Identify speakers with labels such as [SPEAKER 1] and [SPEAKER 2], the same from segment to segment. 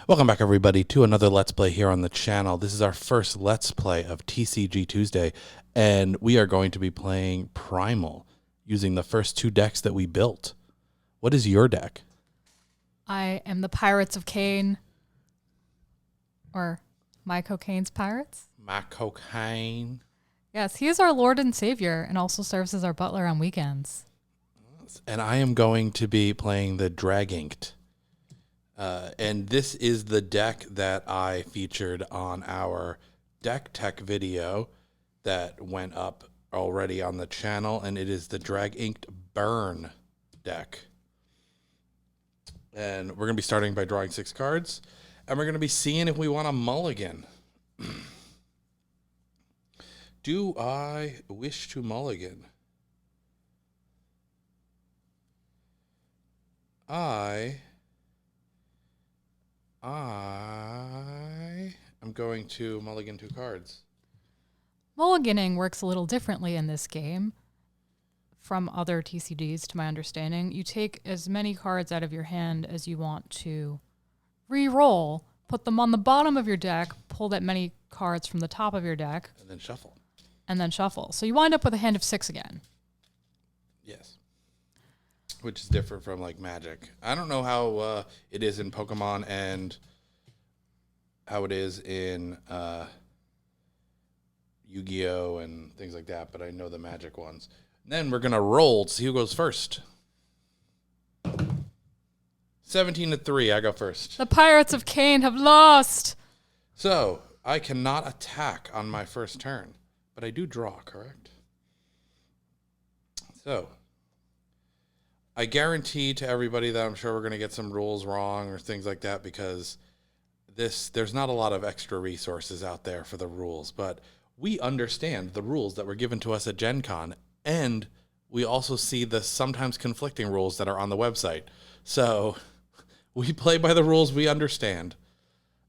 [SPEAKER 1] Welcome back, everybody, to another Let's Play here on the channel. This is our first Let's Play of TCG Tuesday, and we are going to be playing Primal using the first two decks that we built. What is your deck?
[SPEAKER 2] I am the Pirates of Cayne, or my Cocaine's Pirates.
[SPEAKER 1] My cocaine.
[SPEAKER 2] Yes, he is our Lord and Savior and also serves as our butler on weekends.
[SPEAKER 1] And I am going to be playing the Draginked. And this is the deck that I featured on our deck tech video that went up already on the channel, and it is the Draginked Burn deck. And we're going to be starting by drawing 6 cards, and we're going to be seeing if we want a mulligan. Do I wish to mulligan? I am going to mulligan 2 cards.
[SPEAKER 2] Mulliganing works a little differently in this game from other TCGs, to my understanding. You take as many cards out of your hand as you want to re-roll, put them on the bottom of your deck, pull that many cards from the top of your deck,
[SPEAKER 1] And then shuffle.
[SPEAKER 2] So you wind up with a hand of 6 again.
[SPEAKER 1] Yes. Which is different from, like, Magic. I don't know how it is in Pokemon and how it is in Yu-Gi-Oh! And things like that, but I know the Magic ones. And then we're going to roll to see who goes first. 17-3, I go first.
[SPEAKER 2] The Pirates of Cayne have lost!
[SPEAKER 1] So, I cannot attack on my first turn, but I do draw, correct? So, I guarantee to everybody that I'm sure we're going to get some rules wrong or things like that, because there's not a lot of extra resources out there for the rules, but we understand the rules that were given to us at Gen Con, and we also see the sometimes conflicting rules that are on the website. So we play by the rules we understand.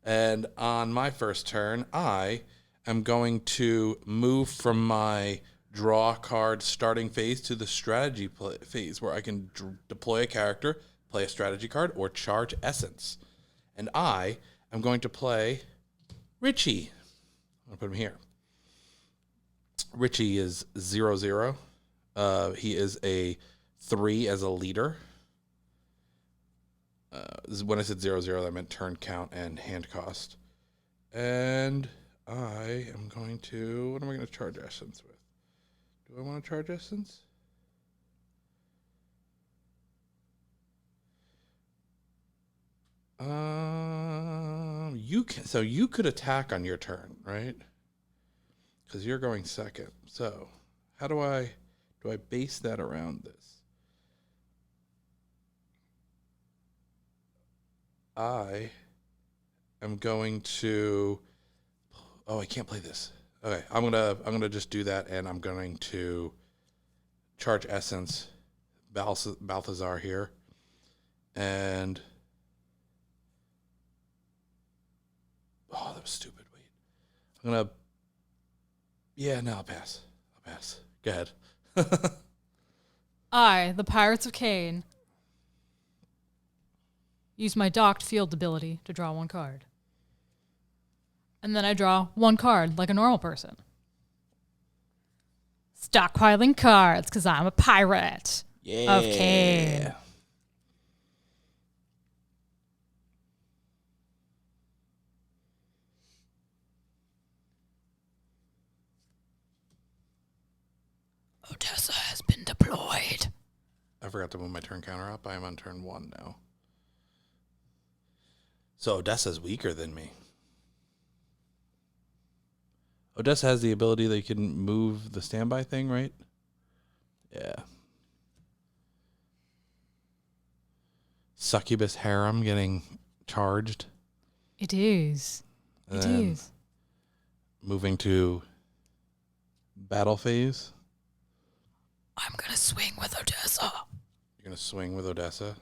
[SPEAKER 1] And on my first turn, I am going to move from my draw card starting phase to the strategy phase, where I can deploy a character, play a strategy card, or charge essence. And I am going to play Richie. I'm going to put him here. Richie is 0/0. He is a 3 as a leader. When I said 0/0, I meant turn count and hand cost. And I am going to... What am I going to charge essence with? Do I want to charge essence? You can. So you could attack on your turn, right? Because you're going second. So how do I base that around this? I am going to... Oh, I can't play this. Okay, I'm gonna just do that, and I'm going to charge essence, Balthazar here, and that was stupid. Wait, I'm gonna. Yeah, no, I'll pass. Go ahead.
[SPEAKER 2] I, the Pirates of Cayne, use my docked field ability to draw 1 card. And then I draw 1 card like a normal person. Stockpiling cards, because I'm a pirate of Cayne. Odessa has been deployed.
[SPEAKER 1] I forgot to move my turn counter up. I am on turn 1 now. So Odessa's weaker than me. Odessa has the ability that you can move the standby thing, right? Yeah. Succubus Harem getting charged.
[SPEAKER 2] It is. It is.
[SPEAKER 1] Moving to battle phase.
[SPEAKER 2] I'm going to swing with Odessa.
[SPEAKER 1] You're going to swing with Odessa.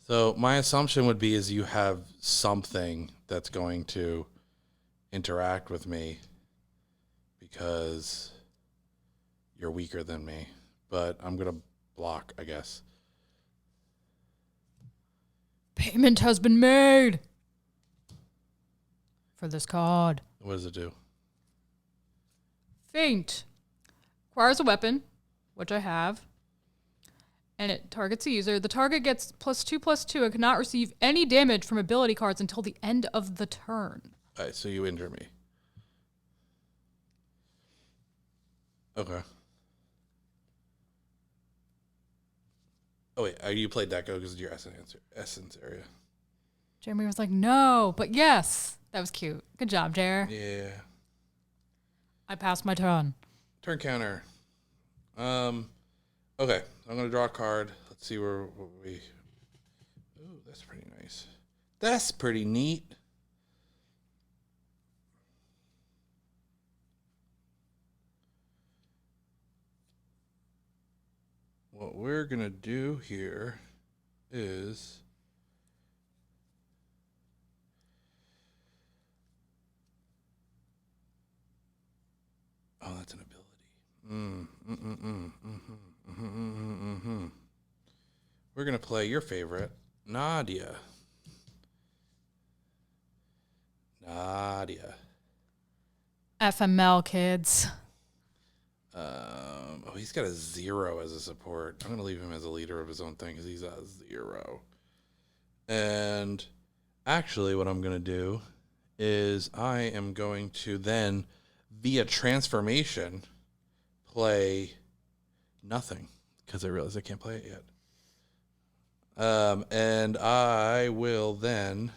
[SPEAKER 1] So my assumption would be is you have something that's going to interact with me because you're weaker than me. But I'm going to block, I guess.
[SPEAKER 2] Payment has been made for this card.
[SPEAKER 1] What does it do?
[SPEAKER 2] Feint. Requires a weapon, which I have. And it targets a user. The target gets +2/+2 and cannot receive any damage from ability cards until the end of the turn.
[SPEAKER 1] All right, so you injure me. Okay. Oh, wait. You played that go because of your essence area.
[SPEAKER 2] Jeremy was like, no, but yes. That was cute. Good job, Jer.
[SPEAKER 1] Yeah.
[SPEAKER 2] I passed my turn.
[SPEAKER 1] Turn counter. Okay. I'm going to draw a card. Let's see what we... Ooh, that's pretty nice. That's pretty neat. What we're going to do here is... Oh, that's an ability. We're going to play your favorite, Nadia.
[SPEAKER 2] FML, kids.
[SPEAKER 1] Oh, he's got a 0 as a support. I'm going to leave him as a leader of his own thing because he's a 0. And actually what I'm going to do is I am going to then, via transformation, play nothing because I realize I can't play it yet. And I will then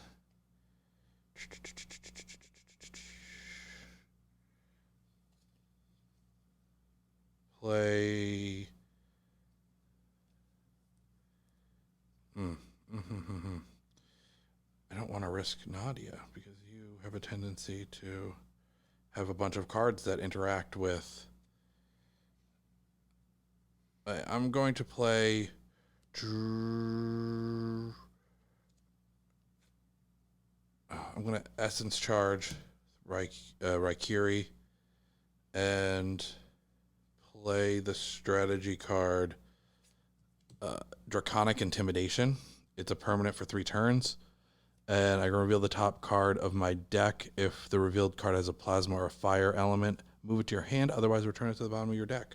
[SPEAKER 1] play. I don't want to risk Nadia because you have a tendency to have a bunch of cards that interact with. I'm going to play. I'm going to Essence Charge Raikiri and play the strategy card Draconic Intimidation. It's a permanent for 3 turns. And I can reveal the top card of my deck. If the revealed card has a plasma or a fire element, move it to your hand. Otherwise, return it to the bottom of your deck.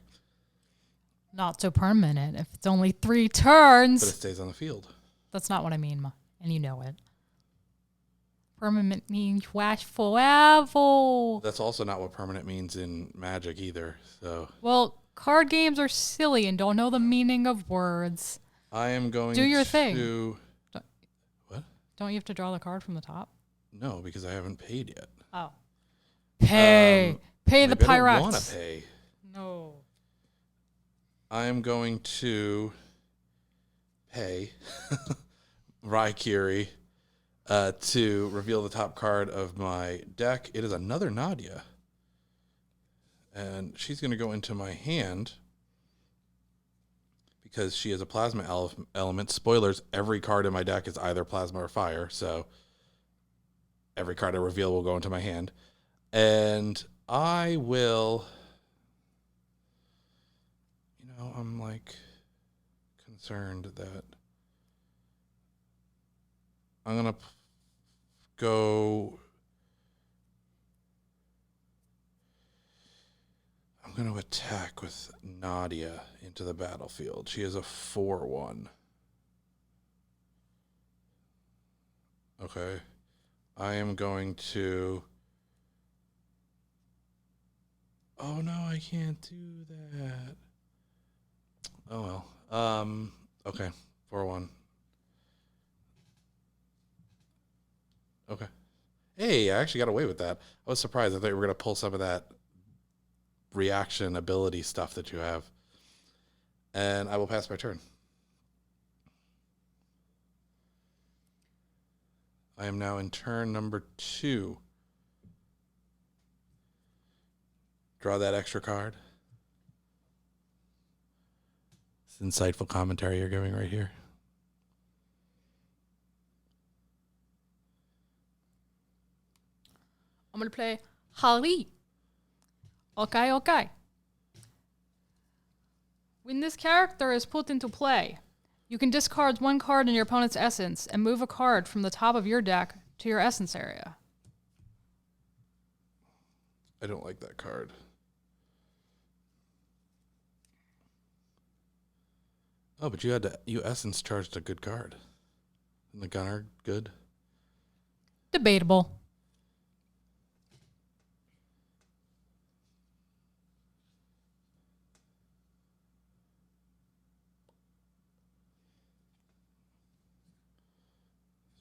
[SPEAKER 2] Not so permanent if it's only 3 turns.
[SPEAKER 1] But it stays on the field.
[SPEAKER 2] That's not what I mean, and you know it. Permanent means lasts forever.
[SPEAKER 1] That's also not what permanent means in Magic either. So,
[SPEAKER 2] well, card games are silly and don't know the meaning of words.
[SPEAKER 1] I am going
[SPEAKER 2] do your
[SPEAKER 1] to...
[SPEAKER 2] thing.
[SPEAKER 1] What?
[SPEAKER 2] Don't you have to draw the card from the top?
[SPEAKER 1] No, because I haven't paid yet.
[SPEAKER 2] Oh. Pay the Pirates.
[SPEAKER 1] I don't want to pay.
[SPEAKER 2] No.
[SPEAKER 1] I am going to pay Raikiri to reveal the top card of my deck. It is another Nadia. And she's going to go into my hand because she is a plasma element. Spoilers, every card in my deck is either plasma or fire. So every card I reveal will go into my hand. And I will... I'm like concerned that I'm going to go. I'm going to attack with Nadia into the battlefield. She is a 4/1. Okay. I am going to. Oh no, I can't do that. Oh well. Okay. 4/1. Okay. Hey, I actually got away with that. I was surprised. I thought you were going to pull some of that reaction ability stuff that you have. And I will pass my turn. I am now in turn number 2. Draw that extra card. It's insightful commentary you're giving right here.
[SPEAKER 2] I'm going to play Hari. Okay. When this character is put into play, You can discard one card in your opponent's essence and move a card from the top of your deck to your essence area.
[SPEAKER 1] I don't like that card. Oh, but you essence charged a good card. Isn't the gunner good?
[SPEAKER 2] Debatable.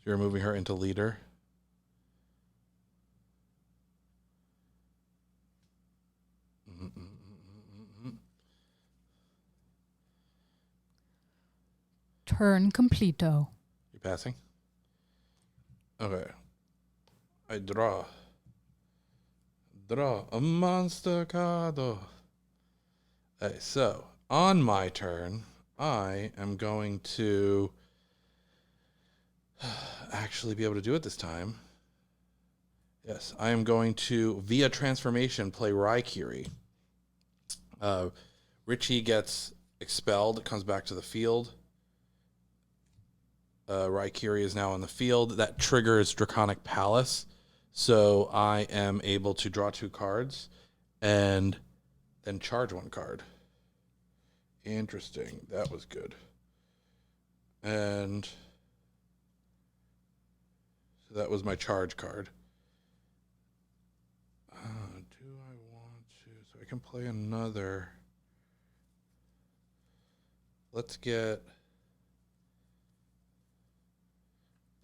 [SPEAKER 1] You're moving her into leader.
[SPEAKER 2] Turn completo.
[SPEAKER 1] You passing? Okay. I draw a monster card. Okay, so on my turn, I am going to actually be able to do it this time. Yes, I am going to, via transformation, play Raikiri. Richie gets expelled, comes back to the field. Raikiri is now on the field. That triggers Draconic Palace. So I am able to draw 2 cards and then charge 1 card. Interesting. That was good. And so that was my charge card. Do I want to? So I can play another. Let's get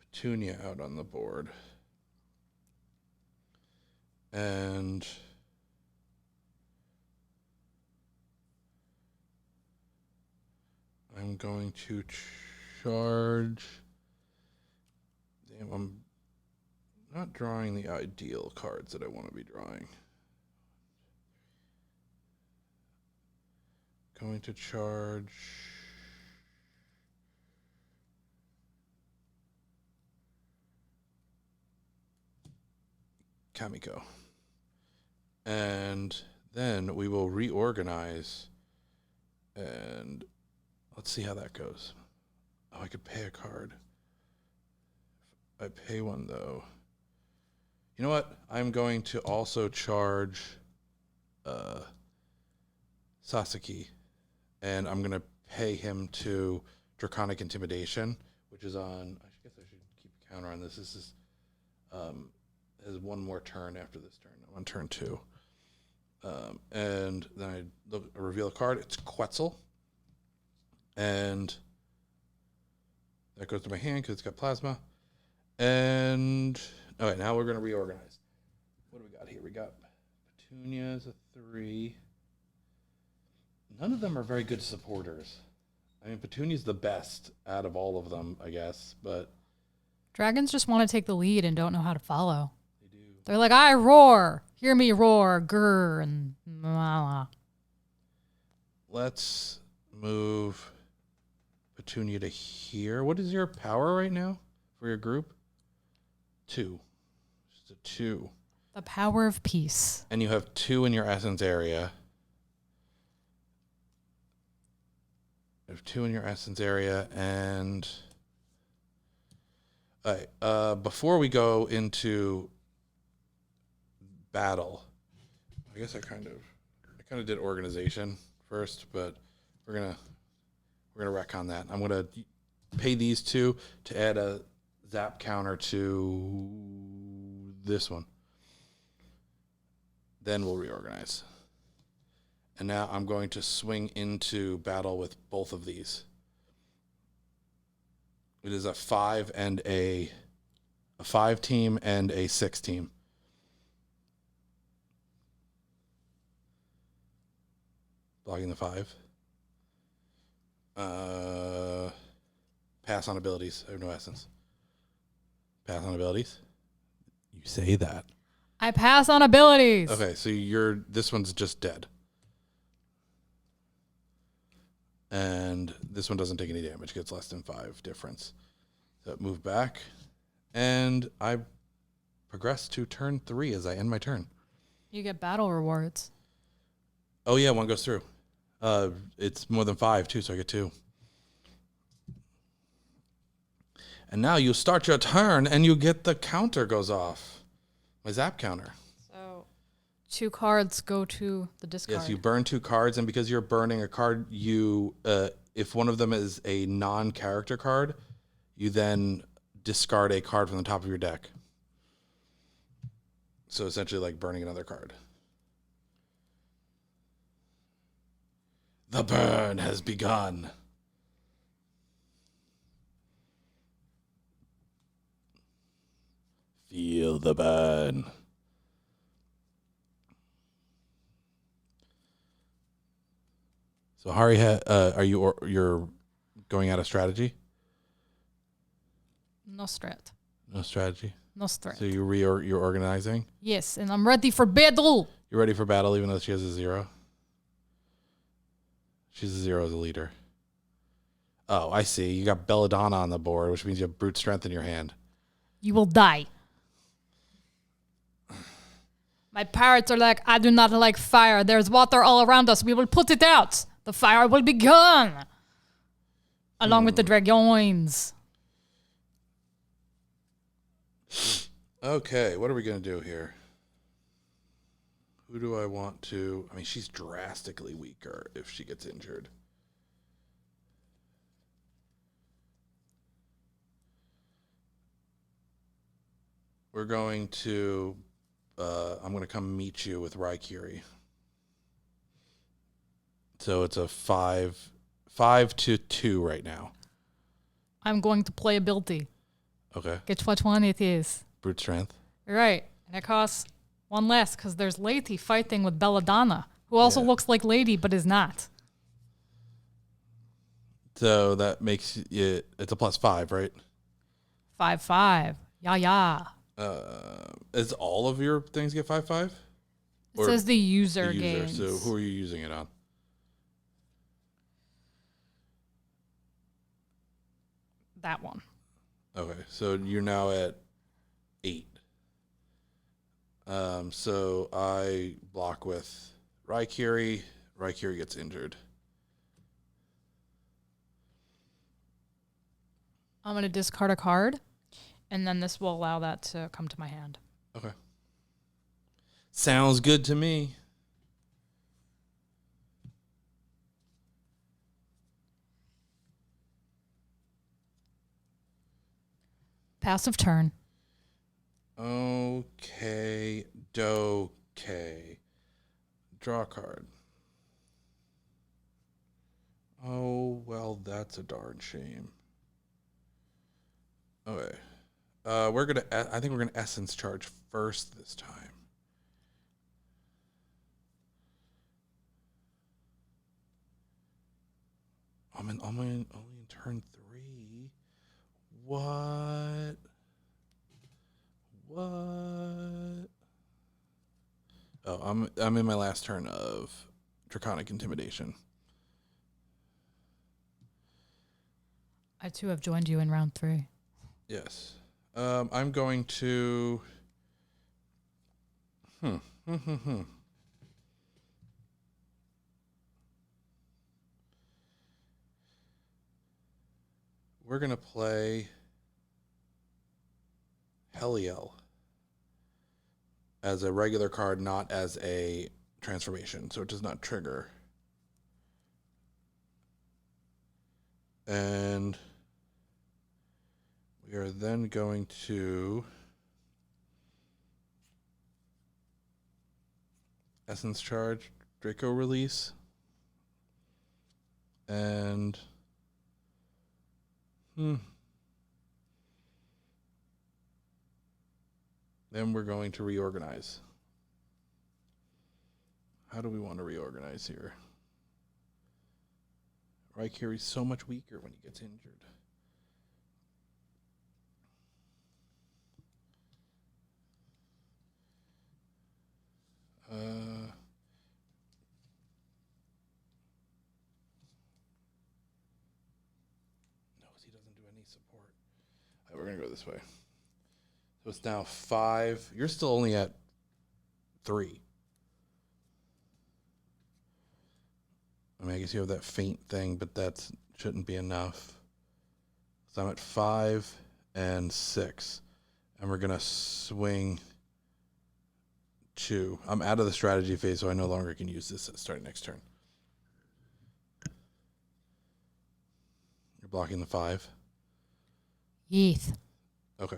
[SPEAKER 1] Petunia out on the board. And I'm going to charge. Damn, I'm not drawing the ideal cards that I want to be drawing. Going to charge Kamiko. And then we will reorganize. And let's see how that goes. Oh, I could pay a card. If I pay one, though. You know what? I'm going to also charge Sasaki. And I'm going to pay him to Draconic Intimidation, which is on... I guess I should keep a counter on this. This is... has one more turn after this turn. I'm on turn 2. And then I reveal a card. It's Quetzal. And that goes to my hand because it's got plasma. And all right, now we're going to reorganize. What do we got here? We got Petunia's a 3. None of them are very good supporters. I mean, Petunia's the best out of all of them, I guess. But
[SPEAKER 2] Dragons just want to take the lead and don't know how to follow.
[SPEAKER 1] they do.
[SPEAKER 2] They're like, I roar. Hear me roar. Grr. And blah.
[SPEAKER 1] Let's move Petunia to here. What is your power right now for your group? 2. Just a 2.
[SPEAKER 2] The power of peace.
[SPEAKER 1] And you have 2 in your essence area. You have 2 in your essence area, and all right, before we go into battle, I guess I kind of did organization first, but we're gonna retcon that. I'm gonna pay these 2 to add a zap counter to this one. Then we'll reorganize. And now I'm going to swing into battle with both of these. It is a 5 and a 5 team and a 6 team. Blocking the 5. Pass on abilities. I have no essence. Pass on abilities. You say that.
[SPEAKER 2] I pass on abilities.
[SPEAKER 1] Okay, so this one's just dead. And this one doesn't take any damage. Gets less than 5 difference. So move back. And I progress to turn 3 as I end my turn.
[SPEAKER 2] You get battle rewards.
[SPEAKER 1] Oh, yeah, 1 goes through. It's more than 5, too, so I get 2. And now you start your turn, and you get the counter goes off. My zap counter.
[SPEAKER 2] So 2 cards go to the discard.
[SPEAKER 1] Yes, you burn 2 cards, and because you're burning a card, you if one of them is a non-character card, you then discard a card from the top of your deck. So essentially like burning another card. The burn has begun. Feel the burn. So Hari, are you're going out of strategy?
[SPEAKER 2] No strat.
[SPEAKER 1] No strategy.
[SPEAKER 2] No strat.
[SPEAKER 1] So you're organizing.
[SPEAKER 2] Yes, and I'm ready for battle.
[SPEAKER 1] You're ready for battle, even though she has a 0. She's a 0 as a leader. Oh, I see. You got Belladonna on the board, which means you have brute strength in your hand.
[SPEAKER 2] You will die. My pirates are like, I do not like fire. There's water all around us. We will put it out. The fire will be gone. Along with the dragons.
[SPEAKER 1] Okay, what are we going to do here? Who do I want to... I mean, she's drastically weaker if she gets injured. We're going to... I'm going to come meet you with Raikiri. So it's a 5-2 right now.
[SPEAKER 2] I'm going to play ability.
[SPEAKER 1] Okay.
[SPEAKER 2] Guess which one it is.
[SPEAKER 1] Brute strength.
[SPEAKER 2] Right. And it costs 1 less because there's Lady fighting with Belladonna, who also looks like Lady but is not.
[SPEAKER 1] So that makes it... It's a +5, right?
[SPEAKER 2] 5/5. Yeah.
[SPEAKER 1] Is all of your things get 5/5?
[SPEAKER 2] It says the user gains.
[SPEAKER 1] So who are you using it on?
[SPEAKER 2] That one.
[SPEAKER 1] Okay, so you're now at 8. So I block with Raikiri. Raikiri gets injured.
[SPEAKER 2] I'm going to discard a card, and then this will allow that to come to my hand.
[SPEAKER 1] Okay. Sounds good to me.
[SPEAKER 2] Passive turn.
[SPEAKER 1] Okay, dokay. Draw a card. Oh, well, that's a darn shame. Okay. I think we're gonna essence charge first this time. I'm only in turn 3. What? Oh, I'm in my last turn of Draconic Intimidation.
[SPEAKER 2] I too have joined you in round 3.
[SPEAKER 1] Yes. I'm going to... We're going to play Heliel as a regular card, not as a transformation, so it does not trigger. And we are then going to Essence Charge, Draco Release, and then we're going to reorganize. How do we want to reorganize here? Raikiri's so much weaker when he gets injured. No, he doesn't do any support. All right, we're going to go this way. So it's now 5. You're still only at 3. I mean, I guess you have that faint thing, but that shouldn't be enough. So I'm at 5, and 6. And we're going to swing 2. I'm out of the strategy phase, so I no longer can use this starting next turn. You're blocking the 5.
[SPEAKER 2] Yeeth.
[SPEAKER 1] Okay.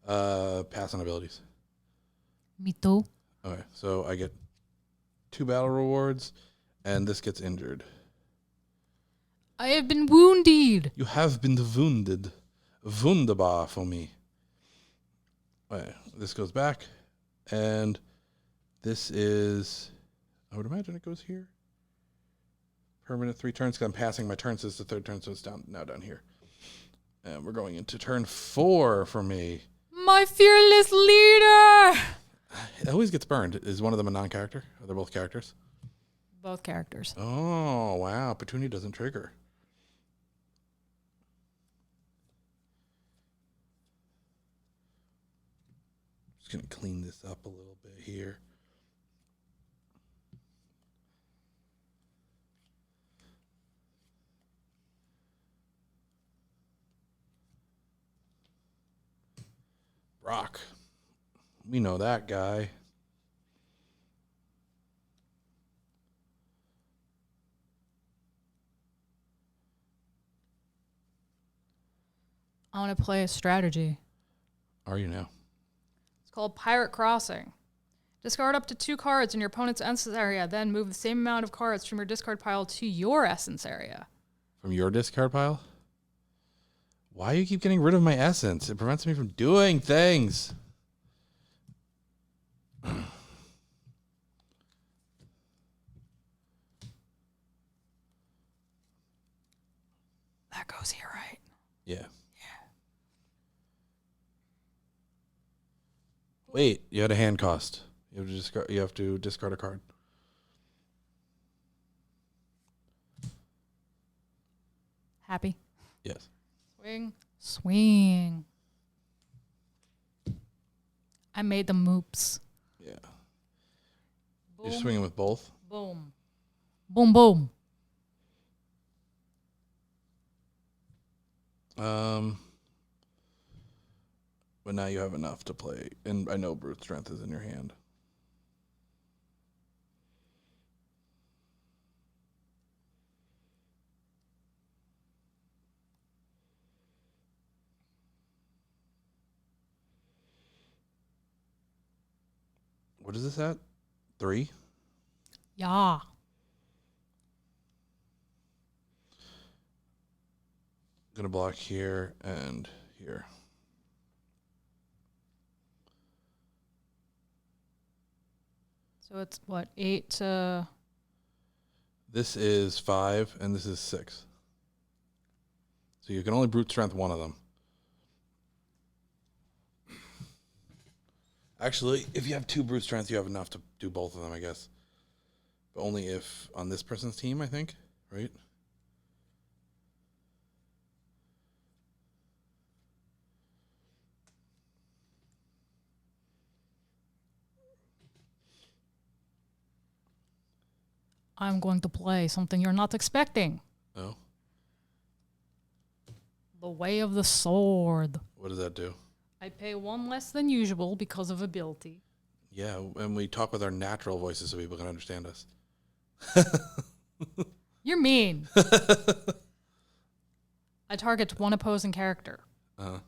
[SPEAKER 1] Pass on abilities.
[SPEAKER 2] Me too.
[SPEAKER 1] Okay, so I get 2 battle rewards, and this gets injured.
[SPEAKER 2] I have been wounded.
[SPEAKER 1] You have been wounded. Wunderbar for me. Okay, this goes back, and this is, I would imagine it goes here. Permanent 3 turns, because I'm passing my turn, so it's the 3rd turn, so it's now down here. And we're going into turn 4 for me.
[SPEAKER 2] My fearless leader.
[SPEAKER 1] It always gets burned. Is one of them a non-character? Are they both characters?
[SPEAKER 2] Both characters.
[SPEAKER 1] Oh, wow. Petunia doesn't trigger. Just going to clean this up a little bit here. Brock. We know that guy.
[SPEAKER 2] I want to play a strategy.
[SPEAKER 1] Are you now?
[SPEAKER 2] It's called Pirate Crossing. Discard up to 2 cards in your opponent's essence area, then move the same amount of cards from your discard pile to your essence area.
[SPEAKER 1] From your discard pile? Why do you keep getting rid of my essence? It prevents me from doing things.
[SPEAKER 2] That goes here, right?
[SPEAKER 1] Yeah. Wait, you had a hand cost. You have to discard a card.
[SPEAKER 2] Happy?
[SPEAKER 1] Yes.
[SPEAKER 2] Swing. I made the moops.
[SPEAKER 1] Yeah.
[SPEAKER 2] Boom.
[SPEAKER 1] You're swinging with both?
[SPEAKER 2] Boom. Boom, boom.
[SPEAKER 1] But now you have enough to play. And I know Brute Strength is in your hand. What is this at? 3?
[SPEAKER 2] Yeah.
[SPEAKER 1] Gonna block here and here.
[SPEAKER 2] So it's what, 8 to...
[SPEAKER 1] This is 5 and this is 6. So you can only Brute Strength one of them. Actually, if you have 2 Brute Strength, you have enough to do both of them, I guess. But only if on this person's team, I think, right?
[SPEAKER 2] I'm going to play something you're not expecting.
[SPEAKER 1] Oh?
[SPEAKER 2] The Way of the Sword.
[SPEAKER 1] What does that do?
[SPEAKER 2] I pay 1 less than usual because of ability.
[SPEAKER 1] Yeah, and we talk with our natural voices so people can understand us.
[SPEAKER 2] You're mean. I target 1 opposing character.
[SPEAKER 1] Uh-huh.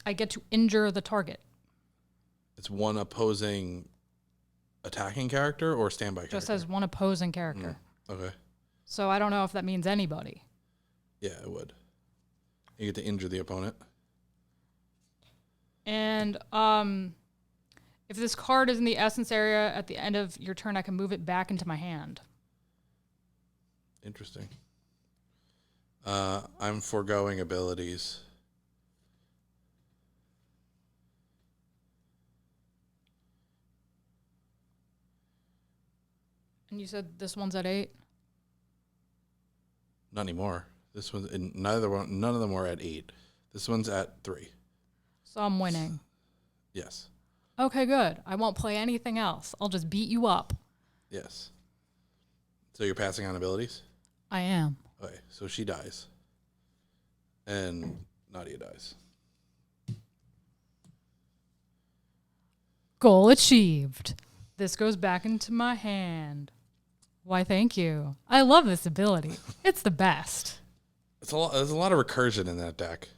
[SPEAKER 2] I get to injure the target.
[SPEAKER 1] It's 1 opposing attacking character or standby character?
[SPEAKER 2] Just as 1 opposing character.
[SPEAKER 1] Okay.
[SPEAKER 2] So I don't know if that means anybody.
[SPEAKER 1] Yeah, it would. You get to injure the opponent.
[SPEAKER 2] And if this card is in the essence area at the end of your turn, I can move it back into my hand.
[SPEAKER 1] Interesting. I'm foregoing abilities.
[SPEAKER 2] And you said this one's at 8?
[SPEAKER 1] Not anymore. This one's none of them were at 8. This one's at 3.
[SPEAKER 2] So I'm winning.
[SPEAKER 1] Yes.
[SPEAKER 2] Okay, good. I won't play anything else. I'll just beat you up.
[SPEAKER 1] Yes. So you're passing on abilities?
[SPEAKER 2] I am.
[SPEAKER 1] Okay, so she dies. And Nadia dies.
[SPEAKER 2] Goal achieved. This goes back into my hand. Why, thank you. I love this ability. It's the best.
[SPEAKER 1] There's a lot of recursion in that deck.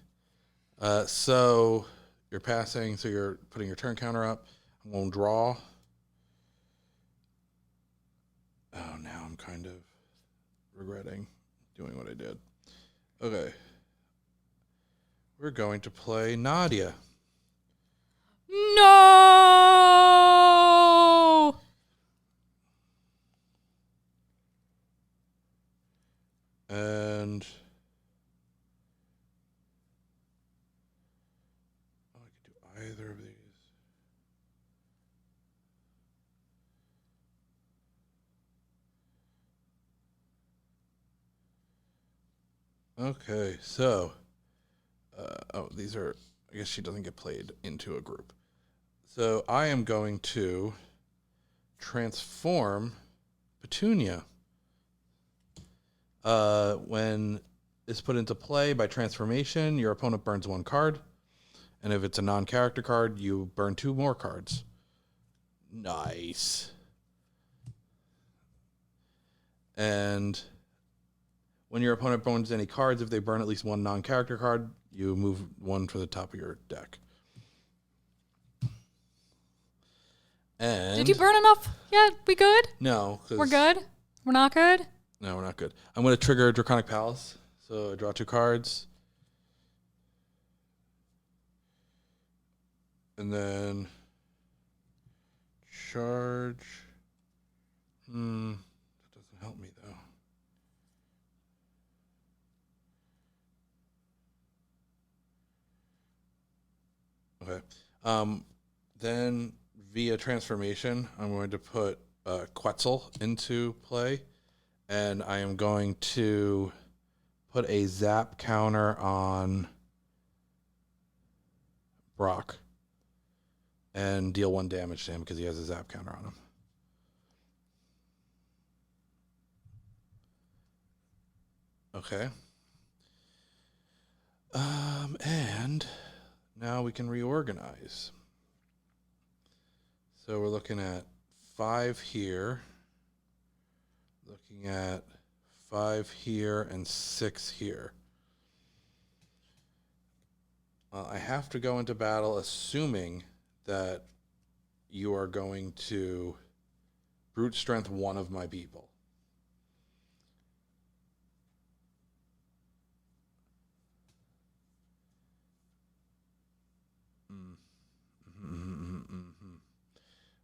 [SPEAKER 1] So you're passing, so you're putting your turn counter up. I'm going to draw. Oh, now I'm kind of regretting doing what I did. Okay. We're going to play Nadia.
[SPEAKER 2] No!
[SPEAKER 1] And I could do either of these. Okay, so these are, I guess she doesn't get played into a group. So I am going to transform Petunia. When it's put into play by transformation, your opponent burns 1 card. And if it's a non-character card, you burn 2 more cards. Nice. And when your opponent burns any cards, if they burn at least 1 non-character card, you move 1 to the top of your deck. And
[SPEAKER 2] Did you burn enough yet? We good?
[SPEAKER 1] No.
[SPEAKER 2] We're good? We're not good?
[SPEAKER 1] No, we're not good. I'm going to trigger Draconic Palace. So I draw 2 cards. And then charge. That doesn't help me, though. Okay. Then via transformation, I'm going to put Quetzal into play. And I am going to put a zap counter on Brock and deal 1 damage to him because he has a zap counter on him. Okay. And now we can reorganize. So we're looking at 5 here. Looking at 5 here and 6 here. I have to go into battle assuming that you are going to brute strength 1 of my people.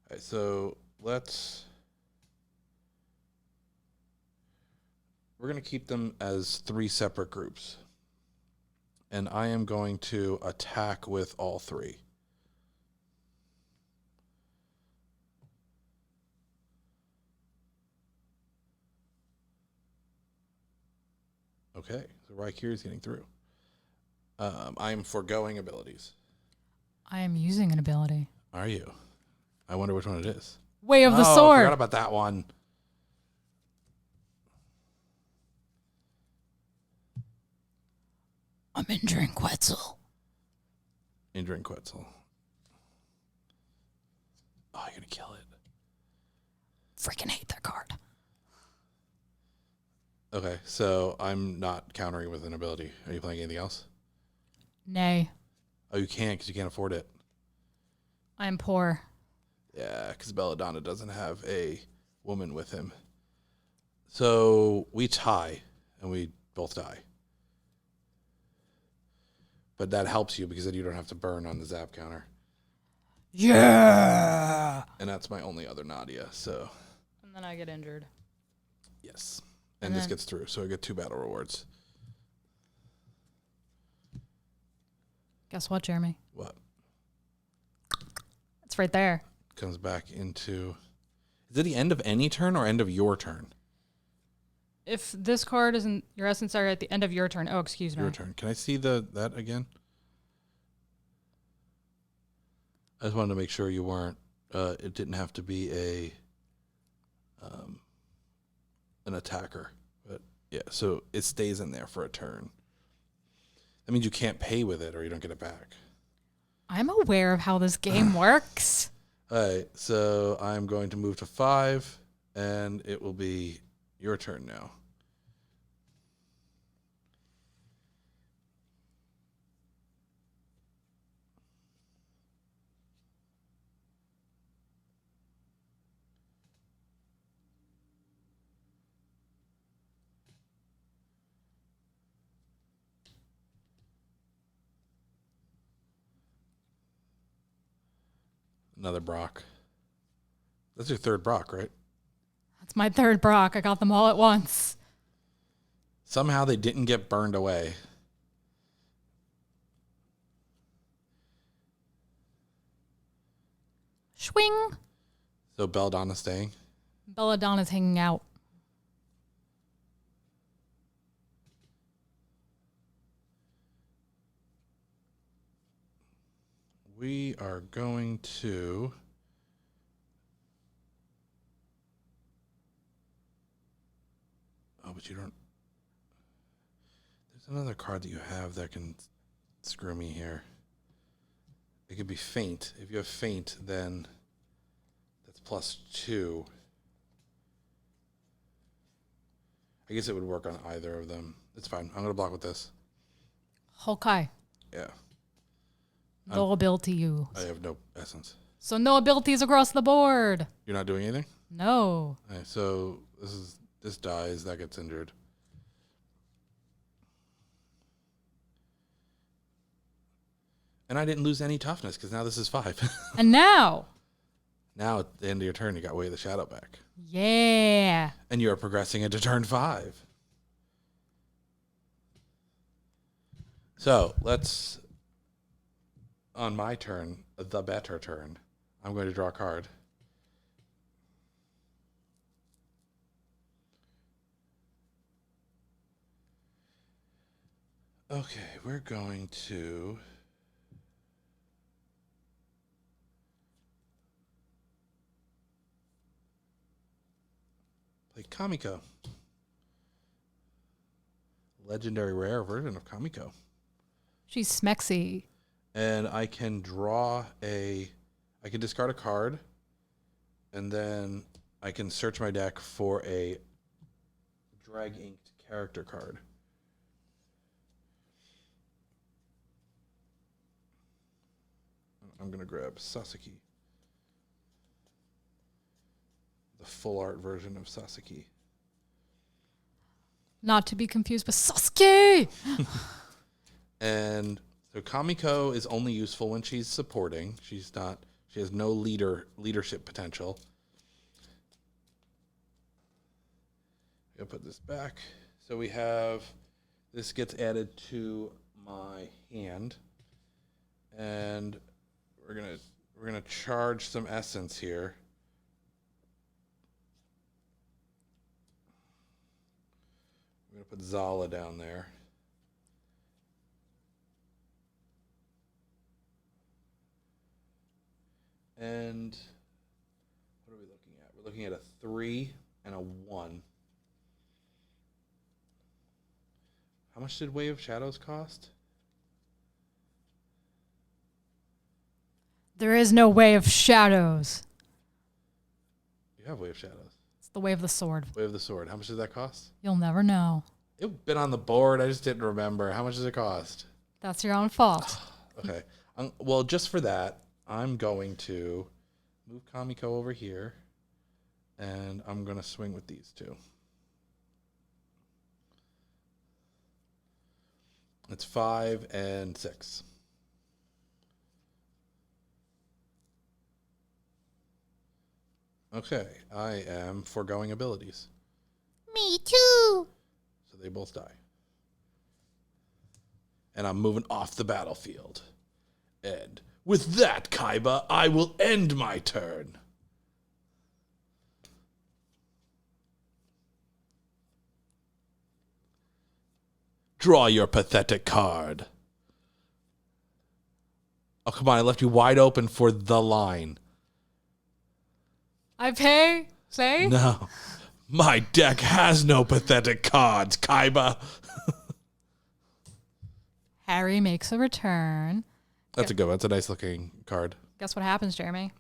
[SPEAKER 1] All right, so we're going to keep them as 3 separate groups. And I am going to attack with all 3. Okay, so Raikir is getting through. I am foregoing abilities.
[SPEAKER 2] I am using an ability.
[SPEAKER 1] Are you? I wonder which one it is.
[SPEAKER 2] Way of the
[SPEAKER 1] I
[SPEAKER 2] Sword.
[SPEAKER 1] forgot about that one.
[SPEAKER 2] I'm injuring Quetzal.
[SPEAKER 1] Injuring Quetzal. Oh, you're going to kill it.
[SPEAKER 2] Freaking hate that card.
[SPEAKER 1] Okay, so I'm not countering with an ability. Are you playing anything else?
[SPEAKER 2] Nay.
[SPEAKER 1] Oh, you can't because you can't afford it.
[SPEAKER 2] I'm poor.
[SPEAKER 1] Yeah, because Belladonna doesn't have a woman with him. So we tie, and we both die. But that helps you because then you don't have to burn on the zap counter.
[SPEAKER 2] Yeah.
[SPEAKER 1] And that's my only other Nadia, so.
[SPEAKER 2] And then I get injured.
[SPEAKER 1] Yes. And this gets through, so I get 2 battle rewards.
[SPEAKER 2] Guess what, Jeremy?
[SPEAKER 1] What?
[SPEAKER 2] It's right there.
[SPEAKER 1] Comes back into... Is it the end of any turn or end of your turn?
[SPEAKER 2] If this card isn't your essence are at the end of your turn. Oh, excuse me.
[SPEAKER 1] Your turn. Can I see that again? I just wanted to make sure you weren't... it didn't have to be an attacker. But yeah, so it stays in there for a turn. That means you can't pay with it or you don't get it back.
[SPEAKER 2] I'm aware of how this game works.
[SPEAKER 1] All right, so I'm going to move to 5, and it will be your turn now. Another Brock. That's your third Brock, right?
[SPEAKER 2] That's my third Brock. I got them all at once.
[SPEAKER 1] Somehow they didn't get burned away.
[SPEAKER 2] Swing.
[SPEAKER 1] So Belladonna's staying.
[SPEAKER 2] Belladonna's hanging out.
[SPEAKER 1] We are going to... Oh, but you don't... There's another card that you have that can screw me here. It could be Feint. If you have Feint, then that's +2. I guess it would work on either of them. It's fine. I'm going to block with this.
[SPEAKER 2] Okay.
[SPEAKER 1] Yeah.
[SPEAKER 2] No ability used.
[SPEAKER 1] I have no essence.
[SPEAKER 2] So no abilities across the board.
[SPEAKER 1] You're not doing anything?
[SPEAKER 2] No.
[SPEAKER 1] Okay, so this dies, that gets injured. And I didn't lose any toughness because now this is 5.
[SPEAKER 2] And now.
[SPEAKER 1] Now at the end of your turn, you got Way of the Shadow back.
[SPEAKER 2] Yeah.
[SPEAKER 1] And you are progressing into turn 5. So let's, on my turn, the better turn, I'm going to draw a card. Okay, we're going to... play Kamiko. Legendary rare version of Kamiko.
[SPEAKER 2] She's smexy.
[SPEAKER 1] And I can draw I can discard a card, and then I can search my deck for a Draginked character card. I'm going to grab Sasaki. The full art version of Sasaki.
[SPEAKER 2] Not to be confused with Sasuke.
[SPEAKER 1] And so Kamiko is only useful when she's supporting. She has no leadership potential. I'll put this back. So we have, this gets added to my hand. And we're gonna charge some essence here. We're gonna put Zala down there. And what are we looking at? We're looking at a 3 and a 1. How much did Way of Shadows cost?
[SPEAKER 2] There is no Way of Shadows.
[SPEAKER 1] You have Way of Shadows.
[SPEAKER 2] It's the Way of the Sword.
[SPEAKER 1] Way of the Sword. How much did that cost?
[SPEAKER 2] You'll never know.
[SPEAKER 1] It's been on the board. I just didn't remember. How much does it cost?
[SPEAKER 2] That's your own fault.
[SPEAKER 1] Okay. Well, just for that, I'm going to move Kamiko over here, and I'm going to swing with these two. It's 5 and 6. Okay, I am foregoing abilities.
[SPEAKER 2] Me too.
[SPEAKER 1] So they both die. And I'm moving off the battlefield. And with that, Kaiba, I will end my turn. Draw your pathetic card. Oh, come on. I left you wide open for the line.
[SPEAKER 2] I pay? Say?
[SPEAKER 1] No. My deck has no pathetic cards, Kaiba.
[SPEAKER 2] Harry makes a return.
[SPEAKER 1] That's a good one. That's a nice looking card.
[SPEAKER 2] Guess what happens, Jeremy?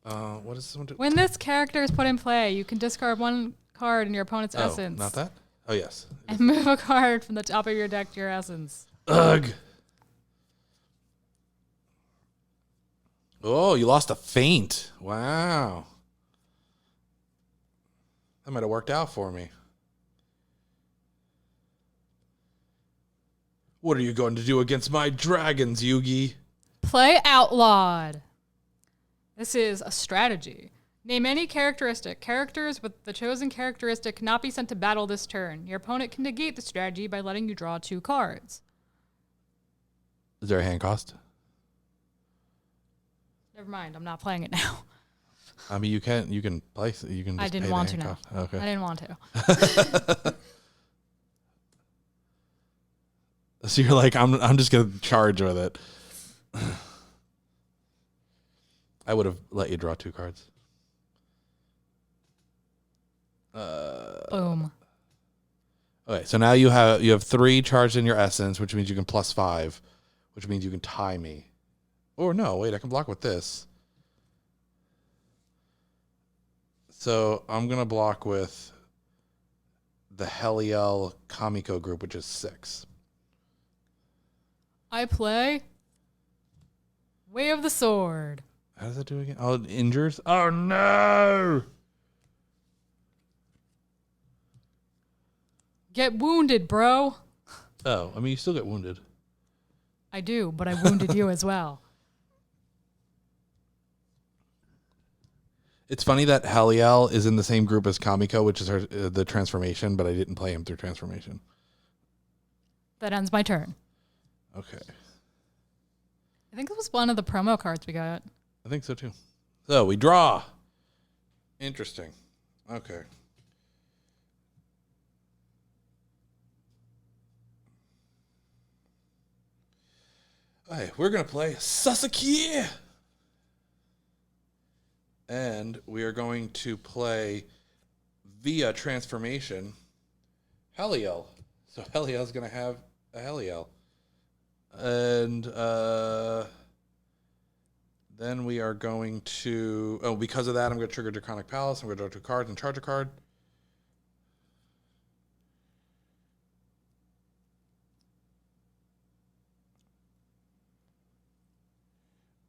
[SPEAKER 1] What does this one do?
[SPEAKER 2] When this character is put in play, you can discard one card in your opponent's essence.
[SPEAKER 1] Not that? Oh, yes.
[SPEAKER 2] And move a card from the top of your deck to your essence.
[SPEAKER 1] Ugh. Oh, you lost a feint. Wow. That might have worked out for me. What are you going to do against my dragons, Yugi?
[SPEAKER 2] Play Outlawed. This is a strategy. Name any characteristic. Characters with the chosen characteristic cannot be sent to battle this turn. Your opponent can negate the strategy by letting you draw 2 cards.
[SPEAKER 1] Is there a hand cost?
[SPEAKER 2] Never mind. I'm not playing it now.
[SPEAKER 1] I mean, you can play. You can. Just
[SPEAKER 2] I didn't
[SPEAKER 1] pay
[SPEAKER 2] want
[SPEAKER 1] the
[SPEAKER 2] to
[SPEAKER 1] hand
[SPEAKER 2] now.
[SPEAKER 1] cost. Okay.
[SPEAKER 2] I didn't want to.
[SPEAKER 1] So you're like, I'm just gonna charge with it. I would have let you draw 2 cards.
[SPEAKER 2] Boom.
[SPEAKER 1] Okay, so now you have 3 charged in your essence, which means you can +5, which means you can tie me. Or no, wait, I can block with this. So I'm gonna block with the Heliel Kamiko group, which is 6.
[SPEAKER 2] I play Way of the Sword.
[SPEAKER 1] How does that do again? Oh, it injures? Oh no!
[SPEAKER 2] Get wounded, bro.
[SPEAKER 1] Oh, I mean, you still get wounded.
[SPEAKER 2] I do, but I wounded you as well.
[SPEAKER 1] It's funny that Heliel is in the same group as Kamiko, which is the transformation, but I didn't play him through transformation.
[SPEAKER 2] That ends my turn.
[SPEAKER 1] Okay.
[SPEAKER 2] I think it was one of the promo cards we got.
[SPEAKER 1] I think so too. So we draw. Interesting. Okay. Hey, we're going to play Sasaki. And we are going to play via transformation Heliel. So Heliel's going to have a Heliel. And then we are going to... because of that, I'm going to trigger Draconic Palace. I'm going to draw 2 cards and charge a card.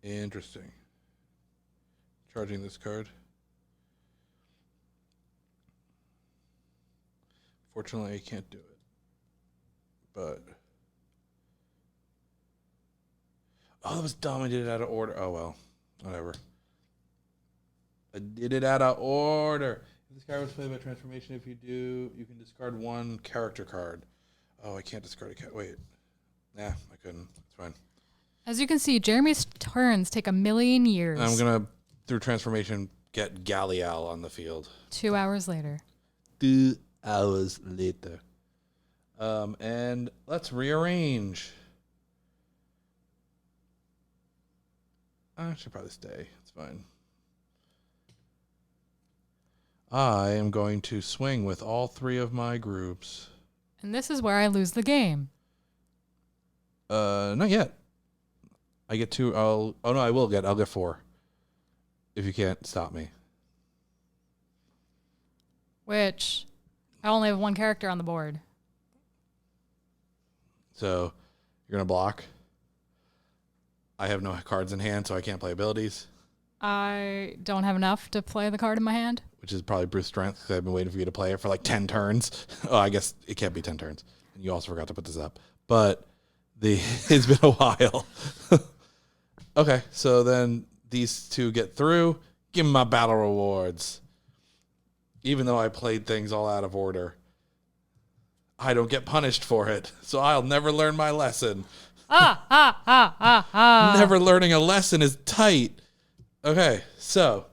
[SPEAKER 1] Interesting. Charging this card. Fortunately, I can't do it. But... oh, that was dumb. I did it out of order. Oh, well. Whatever. I did it out of order. If this card was played by transformation, if you do, you can discard 1 character card. Oh, I can't discard a cat. Wait. Nah, I couldn't. It's fine.
[SPEAKER 2] As you can see, Jeremy's turns take 1,000,000 years.
[SPEAKER 1] I'm going to, through transformation, get Gallial on the field.
[SPEAKER 2] 2 hours later.
[SPEAKER 1] 2 hours later. And let's rearrange. I should probably stay. It's fine. I am going to swing with all 3 of my groups.
[SPEAKER 2] And this is where I lose the game.
[SPEAKER 1] Not yet. I get 2. I'll get 4. If you can't stop me.
[SPEAKER 2] Which, I only have 1 character on the board.
[SPEAKER 1] So, you're going to block. I have no cards in hand, so I can't play abilities.
[SPEAKER 2] I don't have enough to play the card in my hand.
[SPEAKER 1] Which is probably Bruce Strength, because I've been waiting for you to play it for like 10 turns. Oh, I guess it can't be 10 turns. And you also forgot to put this up. But it's been a while. Okay, so then these 2 get through. Give me my battle rewards. Even though I played things all out of order, I don't get punished for it. So I'll never learn my lesson. Never learning a lesson is tight. Okay, so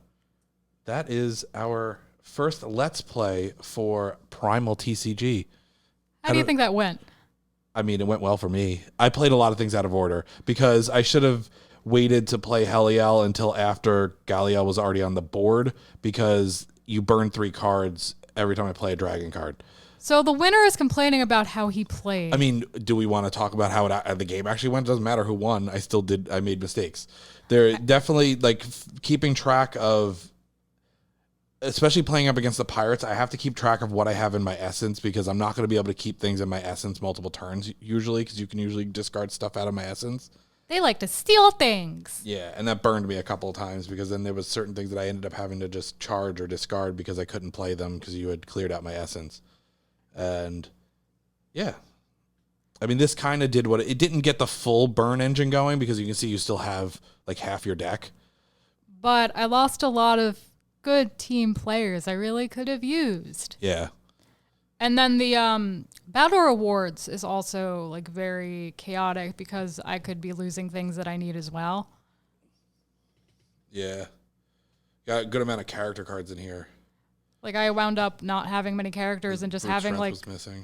[SPEAKER 1] that is our first Let's Play for Primal TCG.
[SPEAKER 2] How do you think that went?
[SPEAKER 1] I mean, it went well for me. I played a lot of things out of order because I should have waited to play Heliel until after Galliel was already on the board because you burn 3 cards every time I play a dragon card.
[SPEAKER 2] So the winner is complaining about how he played.
[SPEAKER 1] I mean, do we want to talk about how the game actually went? It doesn't matter who won. I made mistakes. They're definitely like keeping track of, especially playing up against the Pirates. I have to keep track of what I have in my essence because I'm not going to be able to keep things in my essence multiple turns usually because you can usually discard stuff out of my essence.
[SPEAKER 2] They like to steal things.
[SPEAKER 1] Yeah, and that burned me a couple of times because then there was certain things that I ended up having to just charge or discard because I couldn't play them because you had cleared out my essence. And yeah, I mean, this kind of did it didn't get the full burn engine going because you can see you still have like half your deck.
[SPEAKER 2] But I lost a lot of good team players I really could have used.
[SPEAKER 1] Yeah.
[SPEAKER 2] And then the battle rewards is also like very chaotic because I could be losing things that I need as well.
[SPEAKER 1] Yeah. Got a good amount of character cards in here.
[SPEAKER 2] Like I wound up not having many characters and just having like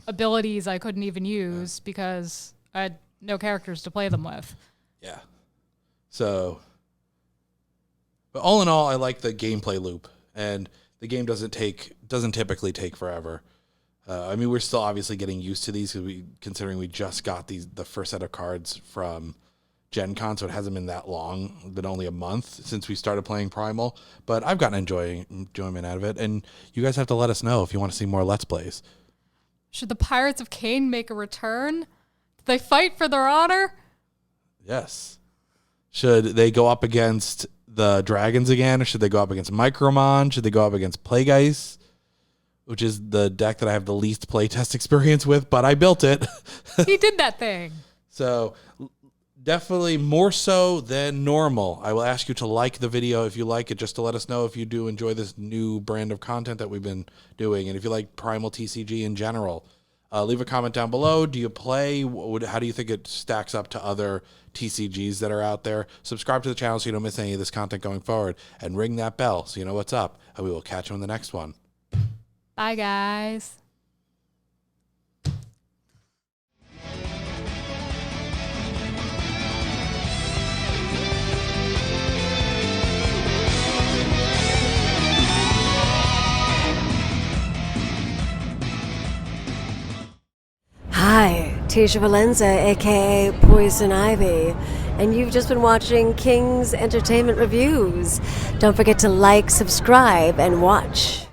[SPEAKER 2] abilities I couldn't even use because I had no characters to play them with.
[SPEAKER 1] Yeah. So, but all in all, I like the gameplay loop, and the game doesn't typically take forever. I mean, we're still obviously getting used to these considering we just got the first set of cards from Gen Con, so it hasn't been that long, been only a month since we started playing Primal, but I've gotten enjoyment out of it, and you guys have to let us know if you want to see more Let's Plays.
[SPEAKER 2] Should the Pirates of Cayne make a return? Did they fight for their honor?
[SPEAKER 1] Yes. Should they go up against the Dragons again, or should they go up against Micromon? Should they go up against Plagueis, which is the deck that I have the least playtest experience with, but I built it.
[SPEAKER 2] He did that thing.
[SPEAKER 1] So definitely more so than normal. I will ask you to like the video if you like it, just to let us know if you do enjoy this new brand of content that we've been doing. And if you like Primal TCG in general, leave a comment down below. Do you play? How do you think it stacks up to other TCGs that are out there? Subscribe to the channel so you don't miss any of this content going forward. And ring that bell so you know what's up. And we will catch you in the next one.
[SPEAKER 2] Bye, guys.
[SPEAKER 3] Hi, Tisha Valenza, aka Poison Ivy, and you've just been watching King's Entertainment Reviews. Don't forget to like, subscribe, and watch.